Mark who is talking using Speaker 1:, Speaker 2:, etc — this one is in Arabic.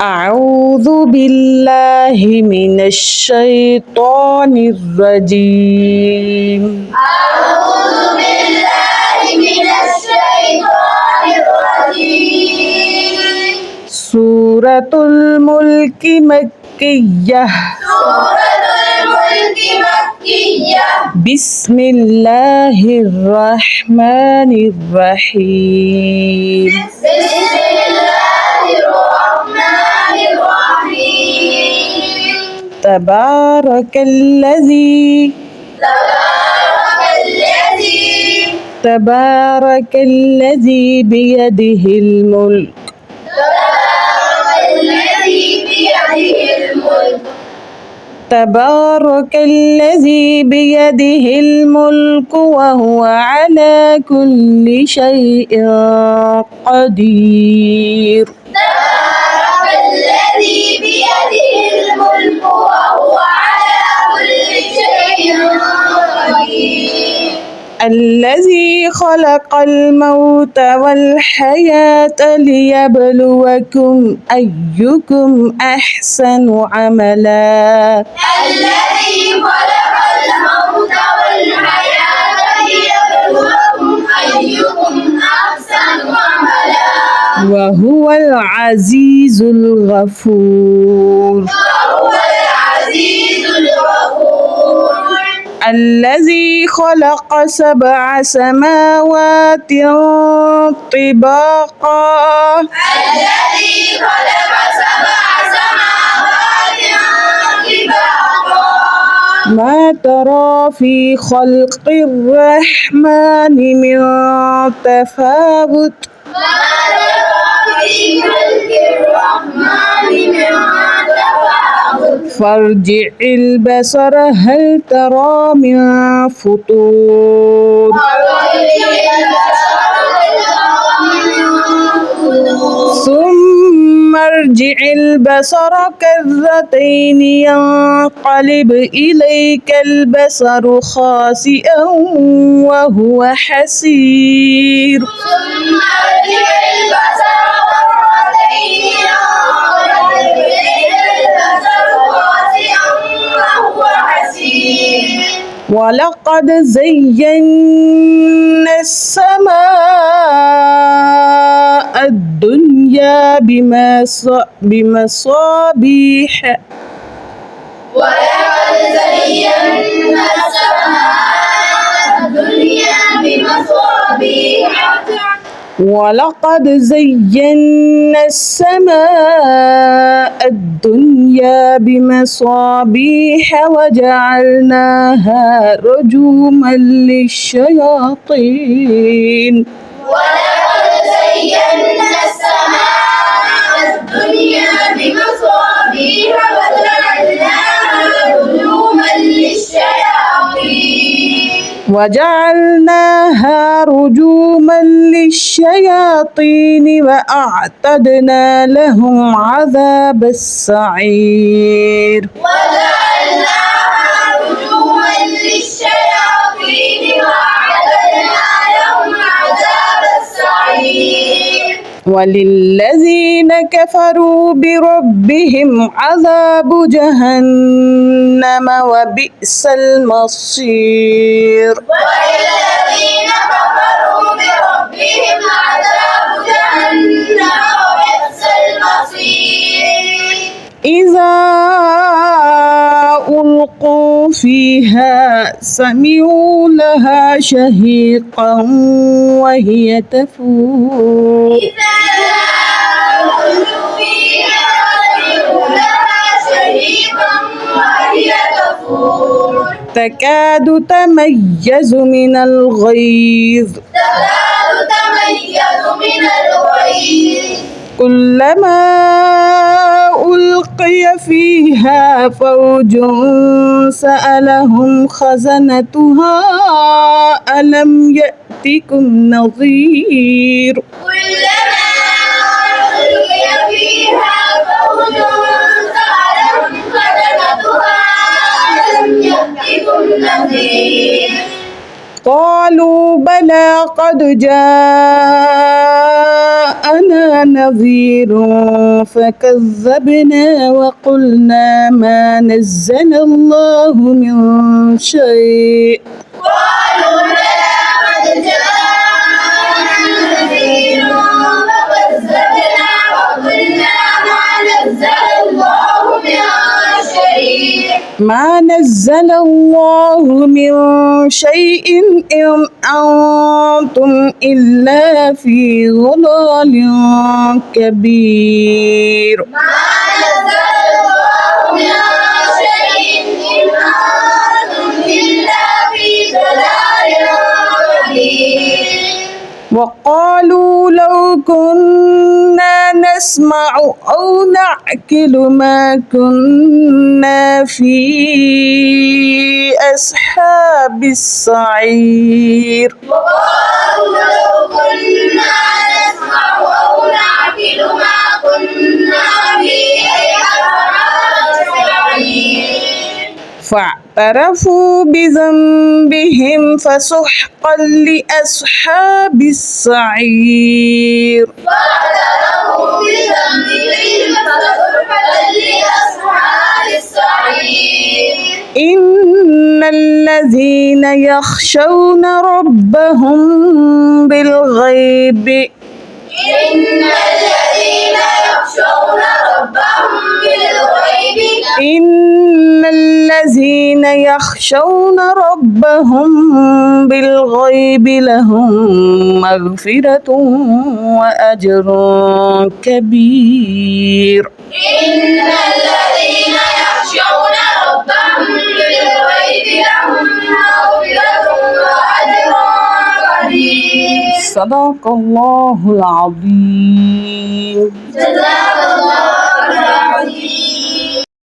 Speaker 1: أعوذ بالله من الشيطان الرجيم.
Speaker 2: أعوذ بالله من الشيطان الرجيم.
Speaker 1: سورة الملك مكية.
Speaker 2: سورة الملك مكية.
Speaker 1: بسم الله الرحمن الرحيم.
Speaker 2: بسم الله الرحمن الرحيم.
Speaker 1: تبارك الذي
Speaker 2: تبارك الذي
Speaker 1: بيده الملك تبارك الذي بيده الملك وهو على كل شيء قدير.
Speaker 2: تبارك الذي بيده الملك وهو على كل شيء قدير.
Speaker 1: الذي خلق الموت والحياة ليبلوكم أيكم أحسن عملا.
Speaker 2: الذي خلق الموت والحياة ليبلوكم أيكم أحسن عملا.
Speaker 1: وهو العزيز الغفور.
Speaker 2: وهو العزيز الغفور.
Speaker 1: الذي خلق 7 سماوات طباقا.
Speaker 2: الذي خلق 7 سماوات طباقا.
Speaker 1: ما ترى في خلق الرحمن من تفاوت.
Speaker 2: ما ترى في خلق الرحمن من تفاوت.
Speaker 1: فارجع البصر هل ترى من فطور. ثم ارجع البصر كرتين ينقلب إليك البصر خاسئا وهو حسير.
Speaker 2: ثم ارجع البصر كرتين ينقلب إليك البصر خاسئا وهو حسير.
Speaker 1: ولقد زينا السماء الدنيا بمصابيح.
Speaker 2: ولقد زينا السماء الدنيا بمصابيح.
Speaker 1: ولقد زينا السماء الدنيا بمصابيح وجعلناها رجوما للشياطين.
Speaker 2: ولقد زينا السماء الدنيا بمصابيح
Speaker 1: وجعلناها رجوما للشياطين وأعتدنا لهم عذاب السعير.
Speaker 2: وجعلناها رجوما للشياطين وأعتدنا لهم عذاب السعير.
Speaker 1: وللذين كفروا بربهم عذاب جهنم وبئس المصير.
Speaker 2: وللذين كفروا بربهم عذاب جهنم وبئس المصير.
Speaker 1: إذا ألقوا فيها سمعوا لها شهيقا وهي تفور. تكاد تميز من الغيظ. كلما ألقي فيها فوج سألهم خزنتها ألم يأتكم نذير.
Speaker 2: كلما ألقي فيها فوج سألهم خزنتها ألم يأتكم نذير.
Speaker 1: قالوا بلى قد جاءنا نذير فكذبنا وقلنا ما نزل الله من شيء
Speaker 2: قالوا بلى قد جاءنا نذير فكذبنا وقلنا ما نزل الله من شيء
Speaker 1: إن أنتم إلا في ضلال كبير
Speaker 2: ما نزل الله من شيء إن أنتم إلا في ضلال كبير
Speaker 1: وقالوا لو كنا نسمع أو نعقل ما كنا في أصحاب السعير
Speaker 2: وقالوا لو كنا نسمع أو نعقل ما كنا في أصحاب السعير
Speaker 1: فاعترفوا بذنبهم فسحقا لأصحاب السعير
Speaker 2: فاعترفوا بذنبهم فسحقا لأصحاب السعير
Speaker 1: إن الذين يخشون ربهم بالغيب
Speaker 2: إن الذين يخشون ربهم بالغيب
Speaker 1: إن الذين يخشون ربهم بالغيب لهم مغفرة وأجر كبير
Speaker 2: إن الذين يخشون ربهم بالغيب لهم مغفرة وأجر كبير
Speaker 1: صدق الله العظيم
Speaker 2: جزاك الله